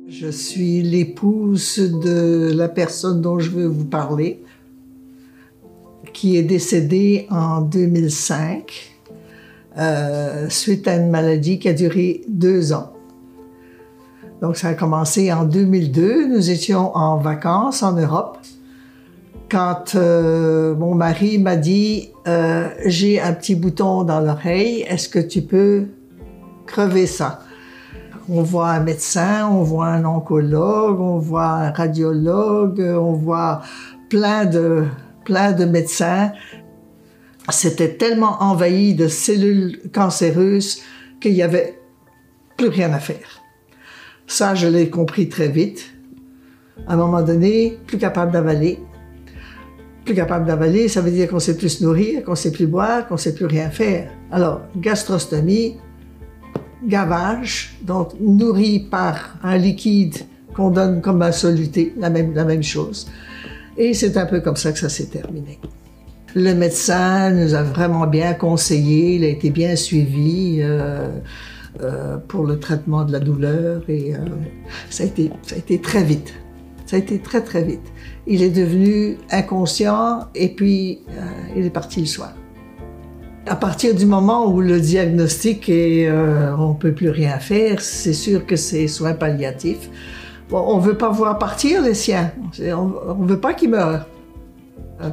Je suis l'épouse de la personne dont je veux vous parler, qui est décédée en 2005 suite à une maladie qui a duré 2 ans. Donc ça a commencé en 2002, nous étions en vacances en Europe, quand mon mari m'a dit « J'ai un petit bouton dans l'oreille, est-ce que tu peux crever ça ?» On voit un médecin, on voit un oncologue, on voit un radiologue, on voit plein de médecins. C'était tellement envahi de cellules cancéreuses qu'il n'y avait plus rien à faire. Ça, je l'ai compris très vite. À un moment donné, plus capable d'avaler. Plus capable d'avaler, ça veut dire qu'on ne sait plus se nourrir, qu'on ne sait plus boire, qu'on ne sait plus rien faire. Alors, gastrostomie, gavage, donc nourri par un liquide qu'on donne comme un soluté, la même chose. Et c'est un peu comme ça que ça s'est terminé. Le médecin nous a vraiment bien conseillé, il a été bien suivi pour le traitement de la douleur et ça a été très vite. Ça a été très très vite. Il est devenu inconscient et puis il est parti le soir. À partir du moment où le diagnostic est on ne peut plus rien faire, c'est sûr que c'est soins palliatifs. Bon, on ne veut pas voir partir les siens, on ne veut pas qu'ils meurent.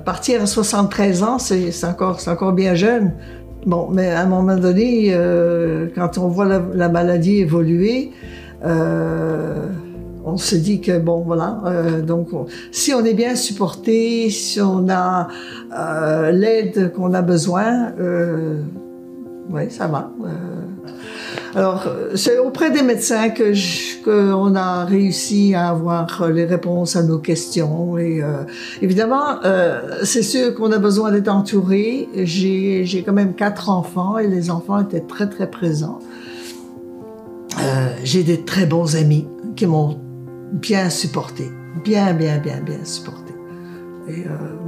Partir à 73 ans, c'est encore bien jeune. Bon, mais à un moment donné, quand on voit la maladie évoluer, on se dit que bon, voilà, donc si on est bien supporté, si on a l'aide qu'on a besoin, oui, ça va. Alors, c'est auprès des médecins qu'on a réussi à avoir les réponses à nos questions. Et évidemment, c'est sûr qu'on a besoin d'être entouré. J'ai quand même 4 enfants et les enfants étaient très, très présents. J'ai des très bons amis qui m'ont bien supporté, bien supporté. Et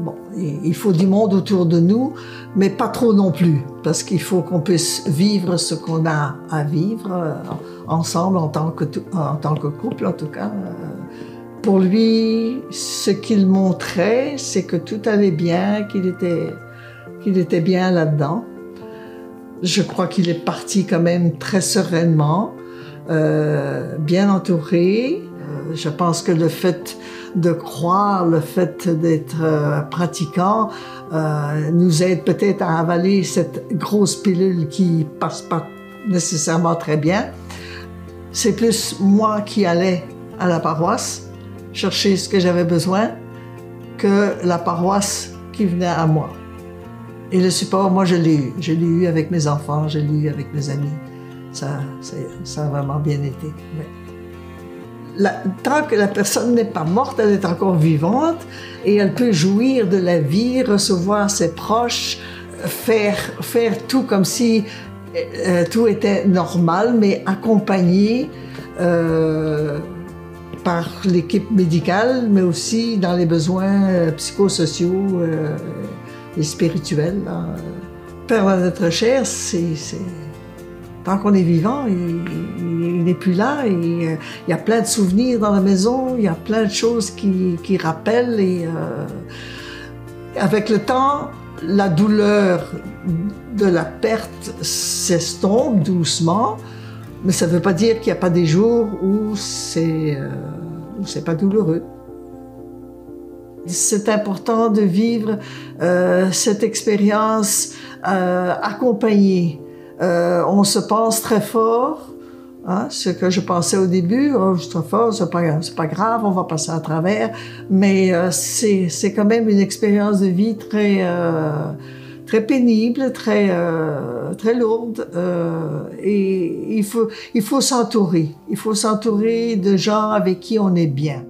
bon, il faut du monde autour de nous, mais pas trop non plus, parce qu'il faut qu'on puisse vivre ce qu'on a à vivre ensemble en tant que couple, en tout cas. Pour lui, ce qu'il montrait, c'est que tout allait bien, qu'il était bien là-dedans. Je crois qu'il est parti quand même très sereinement, bien entouré. Je pense que le fait de croire, le fait d'être pratiquant nous aide peut-être à avaler cette grosse pilule qui passe pas nécessairement très bien. C'est plus moi qui allais à la paroisse chercher ce que j'avais besoin que la paroisse qui venait à moi. Et le support, moi je l'ai eu. Je l'ai eu avec mes enfants, je l'ai eu avec mes amis. Ça a vraiment bien été. Mais tant que la personne n'est pas morte, elle est encore vivante et elle peut jouir de la vie, recevoir ses proches, faire tout comme si tout était normal, mais accompagné par l'équipe médicale, mais aussi dans les besoins psychosociaux et spirituels. Père notre cher, tant qu'on est vivant, il n'est plus là. Et, il y a plein de souvenirs dans la maison, il y a plein de choses qui rappellent. Et avec le temps, la douleur de la perte s'estompe doucement, mais ça ne veut pas dire qu'il n'y a pas des jours où c'est pas douloureux. C'est important de vivre cette expérience accompagnée. On se pense très fort, hein, ce que je pensais au début, oh, je suis trop fort, c'est pas grave, on va passer à travers, mais c'est quand même une expérience de vie très pénible, très lourde, et il faut s'entourer de gens avec qui on est bien.